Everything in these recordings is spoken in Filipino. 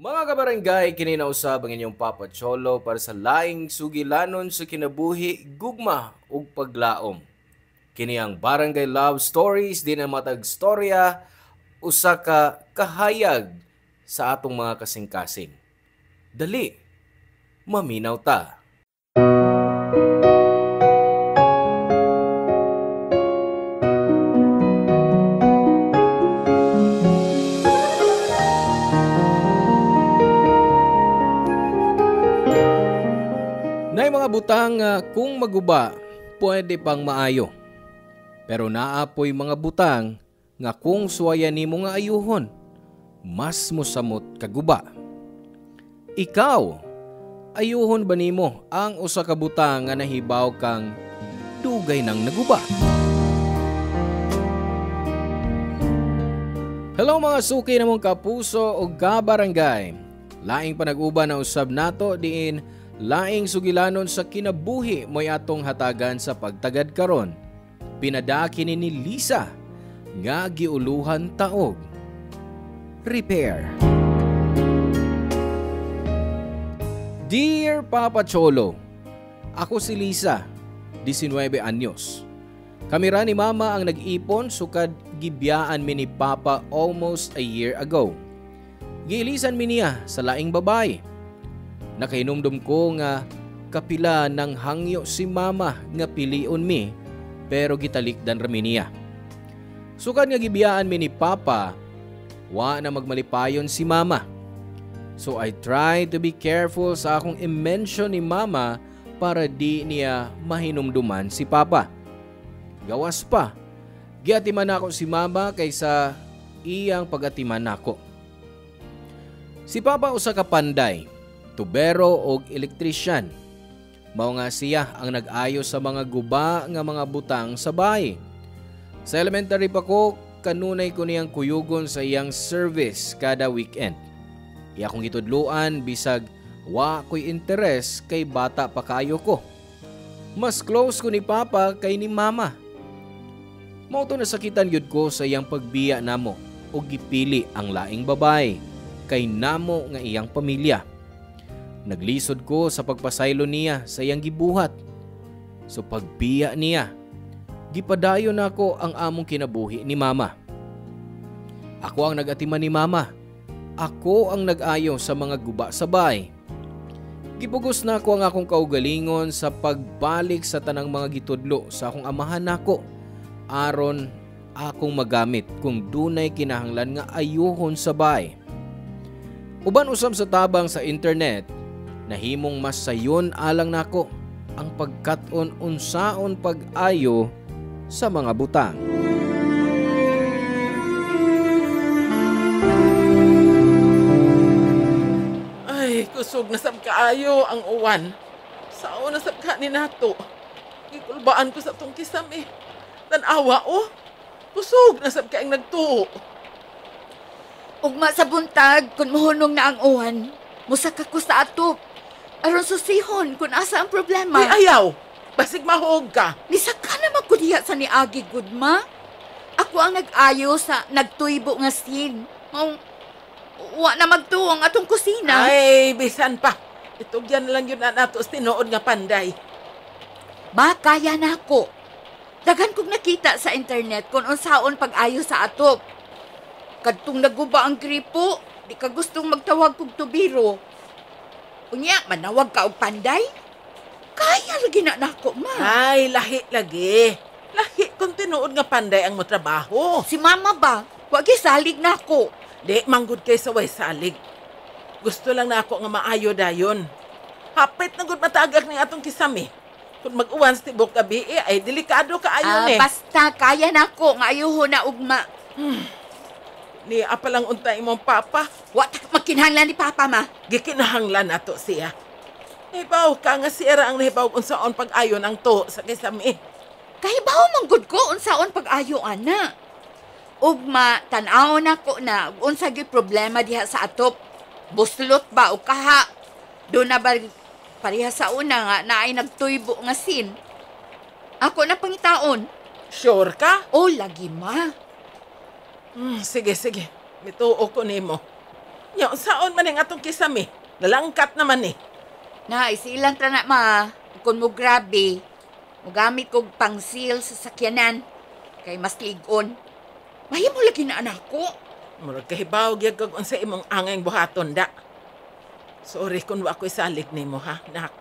Mga kabarangay, kininausab ang inyong Papa Cholo para sa laing sugilanon sa kinabuhi, gugma ug paglaom. Kini ang Barangay Love Stories di na matag storya usa ka kahayag sa atong mga kasing-kasing. Dali, maminaw ta. Nay mga butang nga kung maguba, pwede pang maayo. Pero naapoy mga butang nga kung suwaya nimo nga ayuhon, mas mosamot kaguba. Ikaw, ayuhon ba nimo ang usa ka butang nga nahibaw kang dugay nang naguba? Hello mga suki namong kapuso o kabarangay. Laing panag-uban na usab nato diin laing sugilanon sa kinabuhi mo'y atong hatagan sa pagtagad karon. Pinadaki ni Lisa nga giuluhan taog. Repair. Dear Papa Cholo, ako si Lisa, 19 anyos. Kami ra ni Mama ang nag-ipon sukad gibiyaan mi ni Papa almost a year ago. Giilisan mi niya sa laing babae. Nakainumdum ko nga kapila ng hangyo si Mama nga pilion mi pero gitalikdan rami niya. Sukad nga gibiyaan mi ni Papa, wa na magmalipayon si Mama. So I try to be careful sa akong i-mention ni Mama para di niya mahinumduman si Papa. Gawas pa, giatiman ako si Mama kaysa iyang pagatiman nako. Si Papa usa ka panday, tubero o elektrisyan. Mao nga siya ang nag-ayo sa mga guba nga mga butang sa bahay. Sa elementary pa ko, kanunay ko niyang kuyugon sa iyang service kada weekend. Iya kong gitudluan bisag wa ko'y interes kay bata pa kayo ko. Mas close ko ni Papa kay ni Mama. Mao to nasakitan yun ko sa iyang pagbiya namo o gipili ang laing babae kay namo nga iyang pamilya. Naglisod ko sa pagpasaylo niya sa iyang gibuhat. So pagbiya niya, gipadayon nako ang among kinabuhi ni Mama. Ako ang nagatiman ni Mama. Ako ang nag-ayo sa mga guba sa bahay. Gipugos na ako ang akong kaugalingon sa pagbalik sa tanang mga gitudlo sa akong amahan nako. Aron akong magamit kung dunay kinahanglan nga ayuhon sa bahay. Uban usab sa tabang sa internet, nahimong mas sayon alang nako ang pagkat-on unsaon pag-ayo sa mga butang. Ay, kusog na sab kaayo ang uwan. Sao na sab ka ni nato. Gikulbaan ko sa tong kisam eh. Tanawa kusog na sab ka ang nagtuo. Ugma sa buntag, kung mahunong na ang uwan, musaka ko sa atop. Aron susihon kung asa ang problema. Ay, ayaw. Basig mahog ka. Nisaka naman ko diha sa niagi, Gudma. Ako ang nag-ayo sa nagtuybo nga sin. Wa na magtuong atong kusina. Ay, bisan pa. Itugyan lang yun na nato sa tinuod nga panday. Ba, kaya na ako. Dagan kong nakita sa internet kung unsaon pag-ayo sa atop. Kadtong naguba ang gripo, di ka gustong magtawag kog tubiro. Unya, manawag ka og panday? Kaya lagi na nako, ma. Ay, lahi lagi. Lahi kung tinuod nga panday ang motrabaho. Si Mama ba? Wag salig na ako. Di, manggod kay sa way salig. Gusto lang na ako nga maayo dayon. Hapit na gud matagak ni atong kisam eh. Kung mag-uwan sa tibok gabi ay delikado kaayo eh. Basta kaya na ako, nga ayuho na ugma. Ni apalang untay imong papa. Wa ta makinahanglan ni Papa, ma. Gikinahanglan ato siya. Nahibaw ka nga siya ang nahibaw unsaon pag-ayon ang to sa kisami. Kahibaw manggod ko unsaon pag-ayo ana. Ugma tan-aw na ko na unsa gyud problema diha sa atop. Buslot ba o kaha? Do na ba pareha sa una nga naay nagtuybo nga sin. Ako na pangitaon. Sure ka? O lagi, ma. Sige. Mituo ko nimo. Nya, saon man ang atong kisame? Nalangkat naman eh. Na, isilang tana ma. Kung mo grabe, mugamit kog pang-seal sa sakyanan. Kay mas ligon. Mahimo lagi na anak ko. Murag kahibaw gyud kag unsa imong angay buhaton da. Sorry kung wa ko'y salig nimo ha, nak.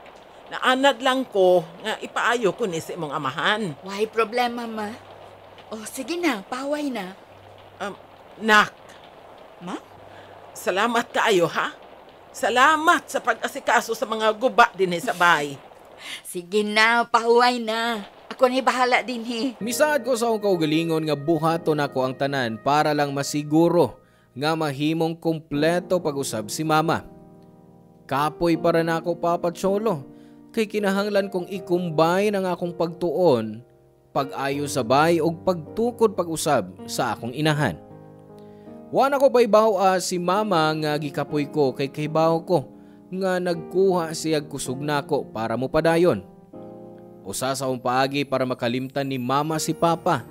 Naanad lang ko nga ipaayo ko ni sa imong amahan. Why problema ma? Oh, sige na, paway na. Nak, Ma? salamat kaayo ha. Salamat sa pag-asikaso sa mga guba din sa bahay. Sige na, paway na. Ako na bahala din he. Misaad ko sa akong kaugalingon nga buhaton ako ang tanan para lang masiguro nga mahimong kompleto pag-usab si mama. Kapoy para na ako papatsolo kay kinahanglan kong ikumbay ng akong pagtuon, pag-ayo sa bay o pagtukod pag-usab sa akong inahan. Wana ko paibaw si mama nga gikapoy ko kay kahibaw ko nga nagkuha siya kusog nako para mo padayon. Usa sa akong paagi para makalimtan ni mama si papa.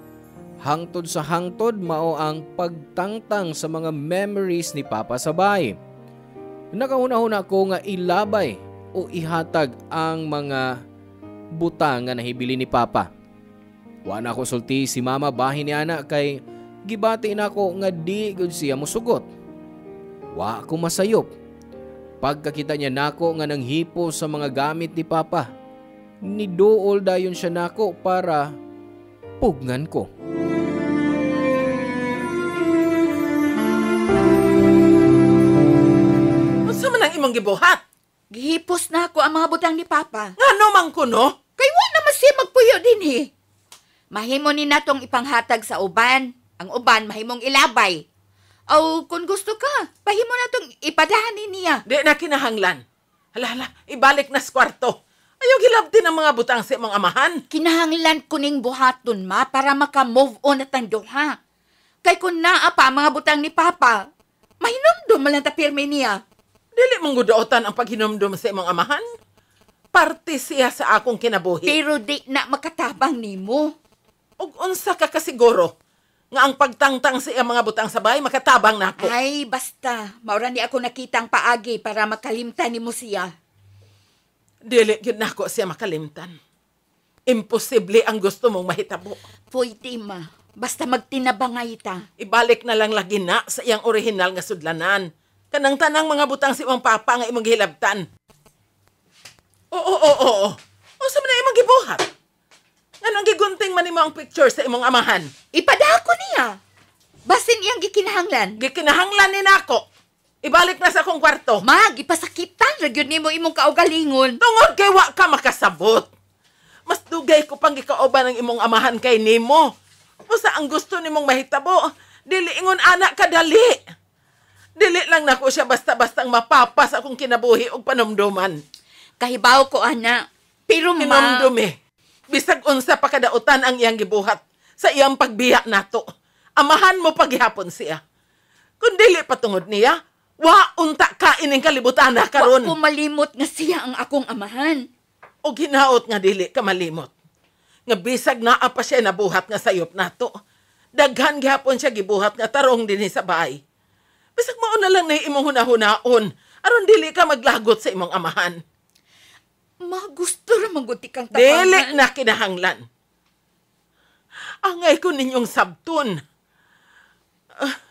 Hangtod sa hangtod mao ang pagtangtang sa mga memories ni papa sa bahay. Nakahuna-huna ko nga ilabay o ihatag ang mga butang nga nahibili ni papa. Wana ko sulti si mama bahin ni ana kay gibati na ko nga di gud siya musugot. Wa ako masayop. Pagkakita niya nako nga nanghipo sa mga gamit ni papa, niduol dayon siya nako para pugngan ko. Unsa man ang imong gibuhat? Gihipos na ako ang mga butang ni papa. Ngano man kuno? Kay wa naman siya magpuyo din he. Mahimo ni natong ipanghatag sa uban. Ang uban mahimong ilabay. O kung gusto ka, pahimo natong ipadani niya. Di na kinahanglan. Hala, ibalik na sa kwarto. Ayaw gilabti ng mga butang sa imong amahan. Kinahanglan ko ning buhaton ma para maka-move on at tanduha. Kay kung naa pa ang mga butang ni papa, mahinumdum man lang ta pirmi niya. Dili mong guduotan ang paghinumdum sa imong amahan. Parte siya sa akong kinabuhi. Pero di na makatabang nimo. Ug unsa ka kasiguro nga ang pagtangtang sa iyang mga butang sa bahay makatabang nako. Ay, basta. Maura ni ako nakitang paagi para makalimtan nimo siya. Dili gyud nako siya makalimtan. Imposible ang gusto mong mahitabo. Pwede ma. Basta magtinabangay ta. Ibalik na lang lagi na sa iyang orihinal nga sudlanan. Kanang tanang mga butang sa imong papa nga imong gihilabtan. Oo. Unsa man na imong gibuhat? Nganong gigunting man nimo ang picture sa imong amahan? Ipadako niya. Basin iyang gikinahanglan. Gikinahanglan ni nako. Ibalik na sa akong kwarto. Mag, ipasakitan. Ragyod nimo imong kaugalingon. Tungod kay wa ka makasabot. Mas dugay ko pang gikaoban ng imong amahan kay nimo. Usa ang gusto nimong mahitabo, dili ingon anak kadali. Dili lang nako siya basta-bastang mapapas akong kinabuhi og panumduman. Kahibaw ko, ana. Pero ma... Hinumdumi. Bisag unsa pa kadautan ang iyang gibuhat sa iyang pagbiya nato. Amahan mo paghihapon siya. Kung dili patungod niya, wa unta ka ining kalibutan na karon. Wa ko malimot nga siya ang akong amahan. O ginaot nga dili ka malimot. Nga bisag naa pa siya nabuhat nga sayop nato. Daghan gihapon siya gibuhat nga tarong dinhi sa bahay. Bisag mao na lang na imong hunahunaon aron dili ka maglagot sa imong amahan. Gusto ra maguti kang Dili tabangan. na kinahanglan. Angay ko ninyong sabton.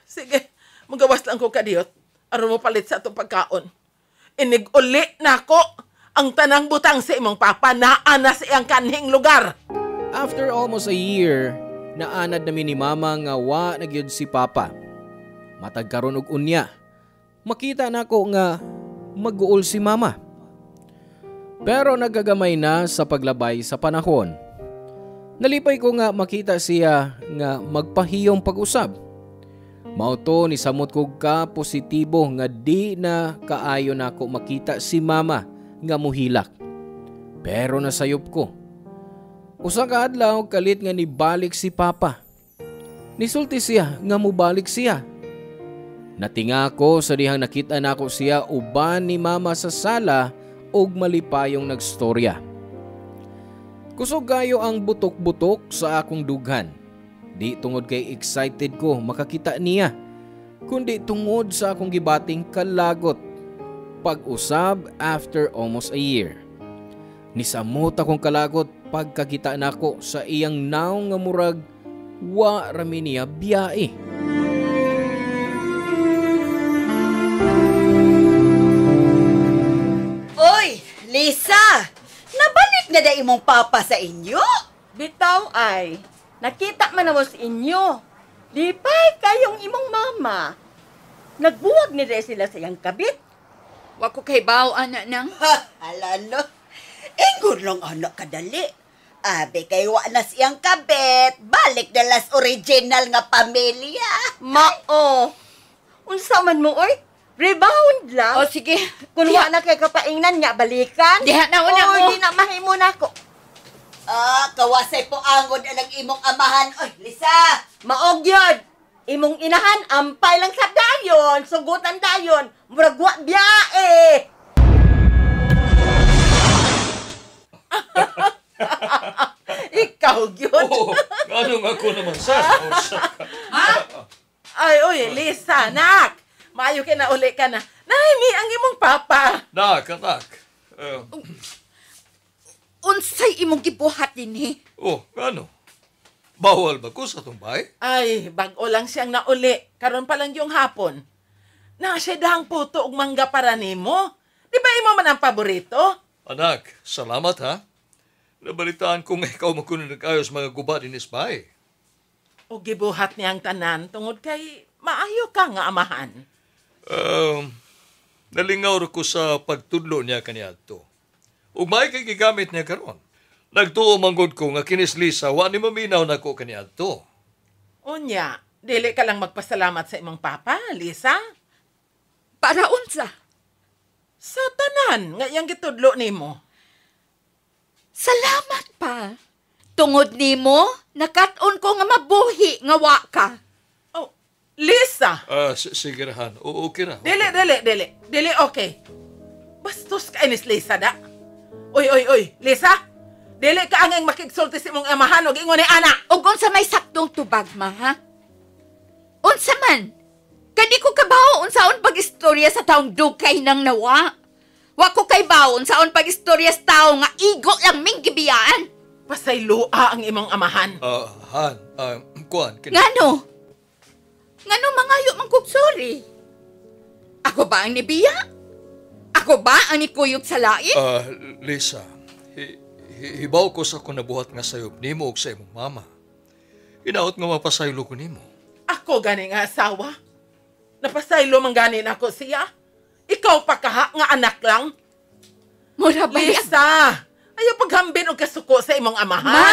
Sige, magawas lang ko kadiyot. Aron mo palit sa itong pagkaon. Inig-uli na ko ang tanang butang sa imong papa na ana sa iyang kanhing lugar. After almost a year, naanad namin ni mama nga wa nagyud si papa. Matag karon og unya. Makita nako nga mag-uol si mama. Pero nagagamay na sa paglabay sa panahon. Nalipay ko nga makita siya nga magpahiyong pag-usab. Mauto ni samot kog ka positibo nga di na kaayo nako makita si mama nga muhilak. Pero nasayop ko. Usa ka adlaw kalit nga nibalik si papa. Nisulti siya nga mubalik siya. Natinga ko sa dihang nakita nako siya uban ni mama sa sala og malipayong nagstorya. Kusog kayo ang butok-butok sa akong dughan. Di tungod kay excited ko makakita niya. kundi tungod sa akong gibating kalagot pag-usab after almost a year. Nisamot akong kalagot pagkakita nako sa iyang naong nga murag wa rami niya biyae. Oy, Lisa! Nabalik na da imong papa sa inyo? Bitaw ay, nakita man mo sa inyo. Di pa'y kayong imong mama. Nagbuwag ni Re sila sa iyang kabit. Wa ko kay baw, anak nang. Ha, alano. Ingon lang anak kadali. Abi kay wa na siyang kabit. Balik na las original nga pamilya. Mao. Unsa man mo, oy? Rebound lang. O sige, Kung wa na kay kapaingnan niya, balikan. Diha na una Oy, mo. di na mahimo na ko. Kawasay po angod ang imong amahan. Oy, Lisa! Maog yun. Imong inahan, ampay lang sa dayon. Sugutan dayon. Murag wa biyae. Ikaw yun. Oo, anong ako naman sa? Ay, oy, Lisa, nak. Maayo ka na uli ka na. Naimi ang imong papa. Nak, anak. Unsay imong gibuhat dinhi? Ano? Bawal ba ko sa tumbay? Ay, bago lang siyang nauli. Karon pa lang yung hapon. Nasya dahang puto og mangga para nimo. Di ba imo man ang paborito? Anak, salamat ha. Nabalitaan kong ikaw makunin nag-ayos mga guba din isbay. O gibuhat niyang tanan tungod kay maayo ka nga amahan. Nalingaw ko sa pagtudlo niya kaniadto. Ug may kay gigamit niya karon. Nagtuo manggod ko nga kinis Lisa wa ni maminaw nako kaniadto. Unya, dili ka lang magpasalamat sa imong papa, Lisa? Para unsa? Sa tanan nga iyang gitudlo nimo. Salamat pa. Tungod nimo, nakat-on ko nga mabuhi nga wa ka. Oh, Lisa! Sige rahan. Okay ra. Dili, okay. Bastos ka inis, Lisa, da. Oy, Lisa! Dili ka ang makigsulti sa imong amahan o gingon ni ana. Ug unsa may saktong tubag ma, ha? Unsa man? Kadi ko kabaw unsaon pag-istorya sa taong dugkay nang nawa. Wa ko kay bawo unsaon pag-istorya sa tao nga igo lang ming gibiyaan. Pasaylua ang imong amahan. Han, kuan. Ngano? Ngano mangayo man kog sorry? Ako ba ang nibiya? Ako ba ang nikuyog sa lain? Lisa, hibaw ko sa kung nabuhat nga sayop nimo og sa imong mama. Hinaot nga mapasaylo ko nimo. Ako gani nga asawa. Napasaylo man gani na ako siya. Ikaw pa kaha nga anak lang. Mura bayag. Lisa, ayaw paghambin og kasuko sa imong amahan. Ma!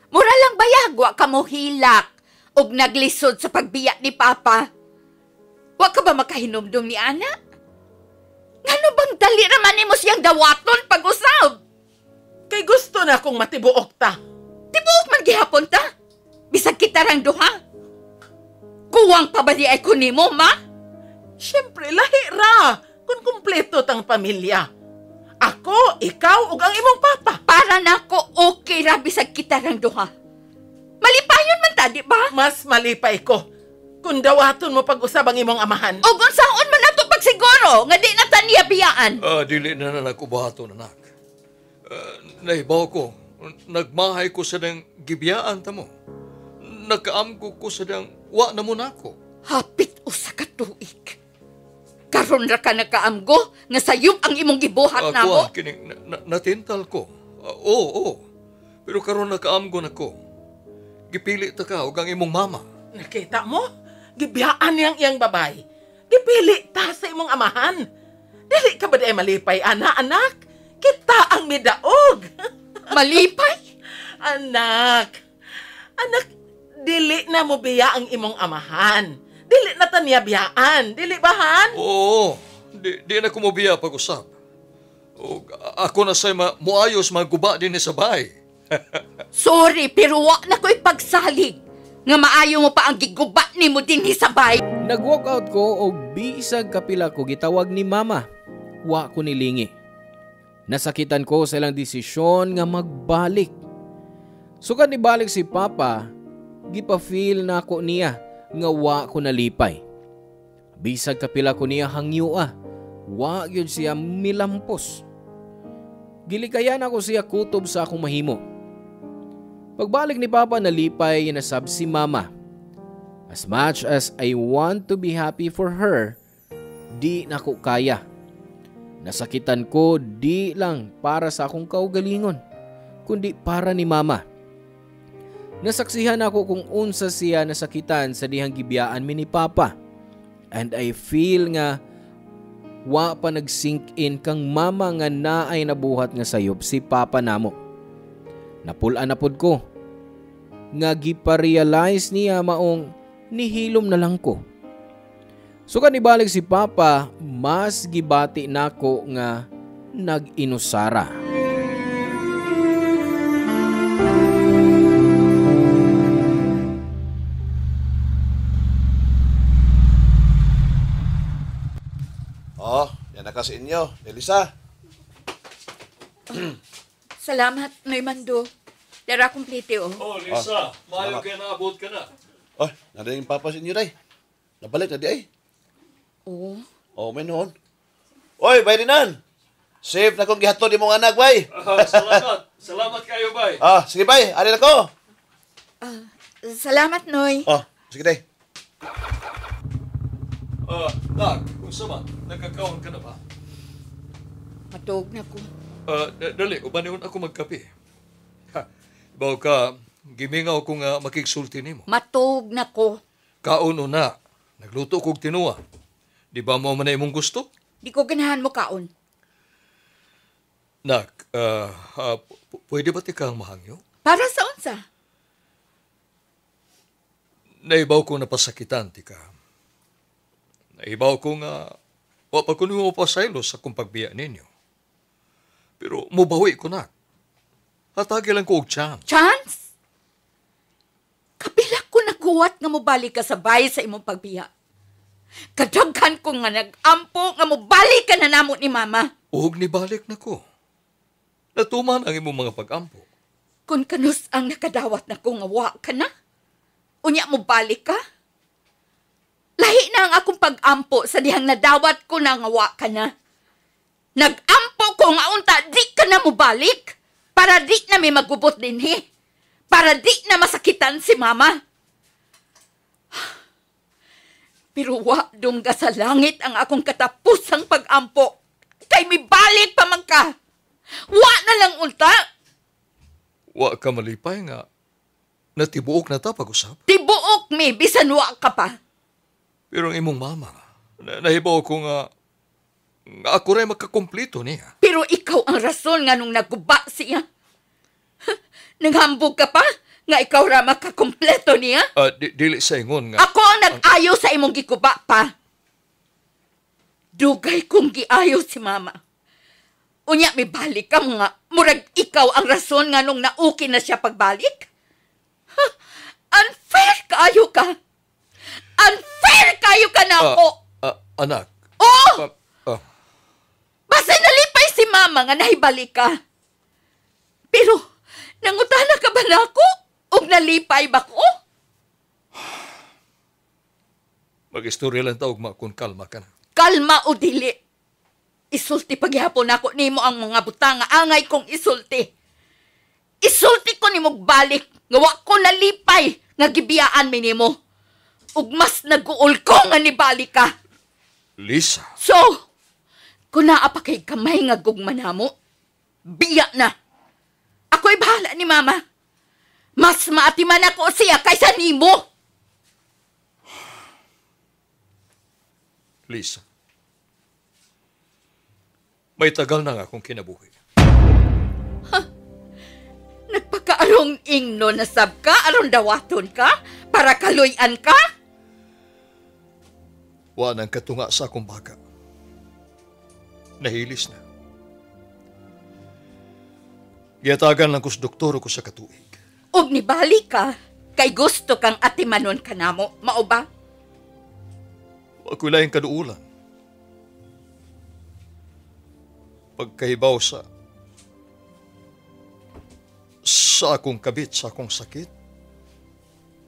Mura lang bayag. Wa ka mo hilak. Og naglisod sa pagbiya ni Papa. Wa ka ba makahinumdum ni Ana? Ngano bang dali raman nimo siyang dawaton pag-usab? Kay gusto na akong matibuok ta. Tibuok man gihapon ta. Bisag kita rang duha. Kuwang pa ba di ay kunimo, ma? Siyempre, lahi ra. Kung kumpleto tang pamilya. Ako, ikaw, ug ang imong papa. Para nako okay ra bisag kita rang duha. Malipayon man ta, di ba? Mas malipay ko. Kung dawaton mo pag-usab ang imong amahan. O unsaon man nato pagsiguro nga di na ta niya biyaan. Dili na nakubahaton, anak. Nahibaw ko, nagmahay ko sa dang gibiyaan ta mo. Nakaamgo ko sa dang wa na mo nako. Hapit usa ka tuig. Karon ra ka nakaamgo nga sayop ang imong gibuhat namo. Kuan, kining natintal ko. Oo. Pero karon nakaamgo nako. Gipili ta ka og ang imong mama. Nakita mo? Gibiyaan niyang iyang babay. Gipili ta sa imong amahan. Dili ka ba di malipay, anak? Kita ang midaog. Malipay? Anak, dili na mo biya ang imong amahan. Dili na ta niya biyaan. Dili ba, Han? Oo. Di na kumubiya pag-usap. O, ako na sa'y muayos maguba din sa bahay. Sorry, pero wa na ko'y pagsalig. Nga maayo mo pa ang giguba ni mo din hisabay. Nag-walk out ko og bisag kapila ko gitawag ni mama. Wa ko nilingi. Nasakitan ko sa ilang desisyon nga magbalik. Sukad ni balik si Papa, gipa-feel na ako niya nga wa ko nalipay. Bisag kapila ko niya hangyo wa gyud siya milampos. Gilikayan ako siya kutob sa akong mahimo. Pagbalik ni Papa nalipay nasab si Mama. As much as I want to be happy for her, di na ko kaya. Nasakitan ko di lang para sa akong kaugalingon, kundi para ni Mama. Nasaksihan ako kung unsa siya nasakitan sa dihang gibiyaan mi ni Papa. And I feel nga wa pa nag-sink in kang Mama nga naay nabuhat nga sayop si Papa namo. Napulan na pod ko nga gipa-realize niya maong nihilom na lang ko. So kanibalik si Papa, mas gibati nako nga nag-inusara. Oh, yan na kasi inyo. Elisa. Salamat, Noy Mando. Dara kumplite oh. Oh, Lisa, mayo kaya naabot ka na. Oh, nandun yung papa sa inyo, Day. Nabalik na di ay. Oo. Oh, may noon. Oy, bay dinan. Safe na kong gihatod imong anak, bay. Salamat. Salamat kayo, bay. Sige, bay. Alin ako. Salamat, Noy. Oh, sige, Day. Nak, kung sama, nagkakaon ka na ba? Matog na ko. Dali, ubanihon ako magkape. Baw ka, gimingaw ko nga makiksulti nimo. Matog na ko. Kaon na, nagluto kog tinuwa. Di ba mo man na imong gusto? Di ko ganahan mo kaon. Nak, pwede ba ti kang mahangyo? Para sa unsa? Naibaw ko napasakitan ti ka. Naibaw ko nga, wa pa ko nimo pasaylo sa kung pagbiya ninyo. Pero mubawi ko na. Hatagi lang ko og chance. Chance? Kapila ko naguwat nga mo balik ka sa bahay sa imong pagbiya. Kadaghan ko nga nag-ampo nga mo balik ka na namo ni Mama. Ug nibalik na ko. Natuman ang imong mga pag-ampo. Kung kanus ang nakadawat na ko nga wa ka na, unya mo balik ka? Lahi na ang akong pag-ampo sa dihang nadawat ko na nga wa ka na. Nag-ampo ko nga unta di ka na mo balik para di na may magubot dinhi. Para di na masakitan si Mama. Pero wa dungga sa langit ang akong katapusang pag-ampo. Kay mi balik pa man ka. Wa na lang unta. Wa ka malipay nga. Natibuok na ta pag-usap. Tibuok mi, bisan wa ka pa. Pero ang imong mama, nahibaw ko nga ako rin magkakumplito niya. Pero ikaw ang rason nga nung naguba siya. Nanghambog ka pa? Nga ikaw ra makakumpleto niya? Dili sa ingon nga. Ako ang nag-ayo sa imong gikuba pa. Dugay kong giayo si Mama. Unya, may balik ka nga. Murag ikaw ang rason nga nung nauki na siya pagbalik? Unfair kayo ka. Unfair kayo ka na ako. Anak. Oo! Basta nalipay si Mama nga nahibalik ka. Pero, nangutana ka ba na ako? O nalipay ba ko? Mag-istorya lang taog kung kalma ka na. Kalma o dili. Isulti paghihapon ako nimo ang mga butang nga angay kong isulti. Isulti ko nimo balik. Ngawa ko nalipay nga gibiyaan mi nimo. Ug mas naguol ko nga nibalik ka. Lisa. So, kung naa pa kay kamay nga gugma namo, biya na. Ako'y bahala ni Mama. Mas maatiman ako siya kaysa nimo. Lisa. May tagal na nga akong kinabuhi. Nagpakaarong ingno na sab ka, aron dawaton ka, para kaluyan ka? Wa nang katunga sa akong baka. Nahilis na. Giyatagan lang ko sa doktor ko sa katuig. Og nibalik ka, kay gusto kang atimanon ka namo, mao ba? Ako'y laing kaduulan. Pagkahibaw sa akong kabit, sa akong sakit,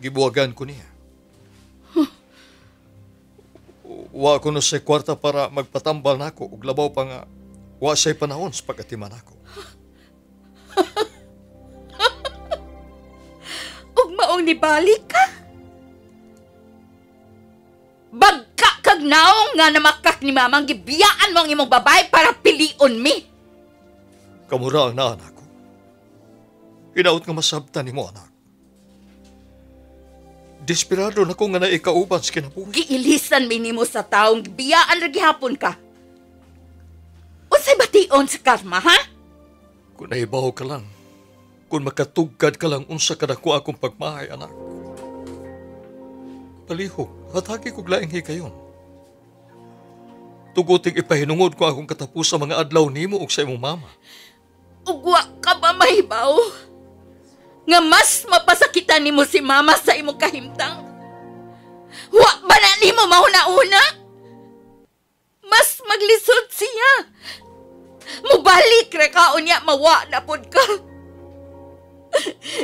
gibuwagan ko niya. wa ko na sa kwarta para magpatambal nako ug labaw pa nga wa say panahon sa pagatiman nako. Ug maong nibalik ka? Bagka kag naong nga namakak ni mamang gibiyaan mo ang imong babae para pilion mi. Kamura ang naan ako. Hinaot nga masabtan nimo anak. Desperado na ko nga naikauban sa kinabuhi. Giilisan mi nimo sa taong gibiyaan ra gihapon ka. Unsay bation sa karma, ha? Kung naibaw ka lang, kung makatugkad ka lang unsa ka dako akong pagmahay, anak. Palihog, hatagi kog laing hikayon. Tuguting ipahinungod ko akong katapos sa mga adlaw nimo ug sa imong mama. Ugwa ka ba mahibaw? Nga mas mapasakitan nimo si mama sa imong kahimtang? Wa ba na nimo mahuna-una? Mas maglisod siya. Mubalik ra ka unya mawa na pod ka.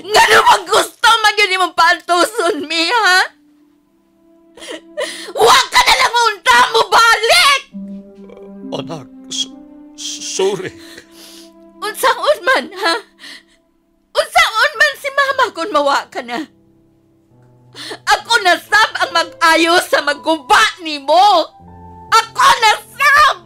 Ngano bang gusto magyud imong pantuson mi, ha? Wa ka na lang unta mo balik! Anak, sorry. Unsaon man, ha? Unsaon man si mama kung mawa ka na? Ako nasab ang mag-ayo sa magguba ni mo! Ako nasab!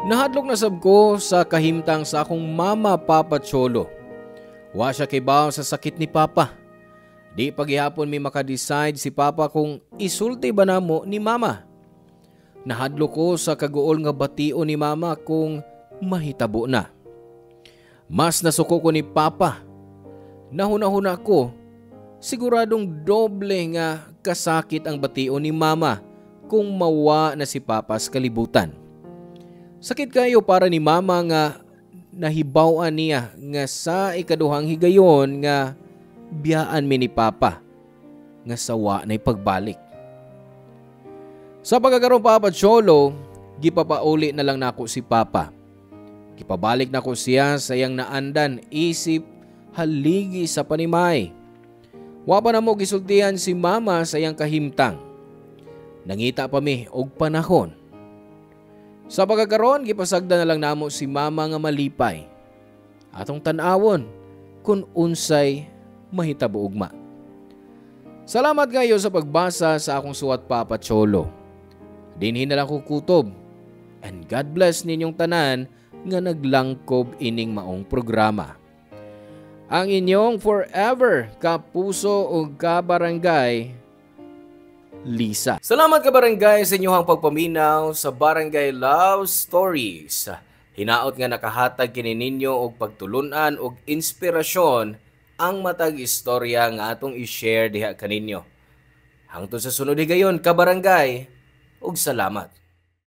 Nahadlok na sab ko sa kahimtang sa akong mama Papa Cholo. Wa siya kibaw sa sakit ni Papa. Di paghihapon mi makadecide si Papa kung isulti ba namo ni Mama. Nahadlok ko sa kaguol nga batio ni Mama kung mahitabo na. Mas nasuko ko ni Papa. Nahuna-huna ko, siguradong doble nga kasakit ang batio ni Mama kung mawa na si Papa sa kalibutan. Sakit kayo para ni Mama nga nahibaw-an niya nga sa ikaduhang higayon nga biyaan mi ni Papa nga sawa na'y pagbalik. Sa pagkakaroon Papa Cholo, gipapauli na lang nako si Papa. Gipabalik nako siya sa iyang naandan isip haligi sa panimay. Wa pa na mo gisultihan si Mama sa iyang kahimtang. Nangita pa mi og panahon. Sa pagkakaroon, gipasagda na lang namo si Mama nga malipay. Atong tan-awon kung unsay mahitabo ugma. Salamat kayo sa pagbasa sa akong suwat Papa Cholo. Dinhin na lang ko kutob. And God bless ninyong tanan nga naglangkob ining maong programa. Ang inyong forever kapuso o kabarangay, Lisa. Salamat ka barangay sa inyong pagpaminaw sa Barangay Love Stories. Hinaot nga nakahatag kini ninyo og pagtulunan og inspirasyon ang matag istorya nga atong i-share diha kaninyo. Hangtod sa sunod higayon ka barangay, og salamat.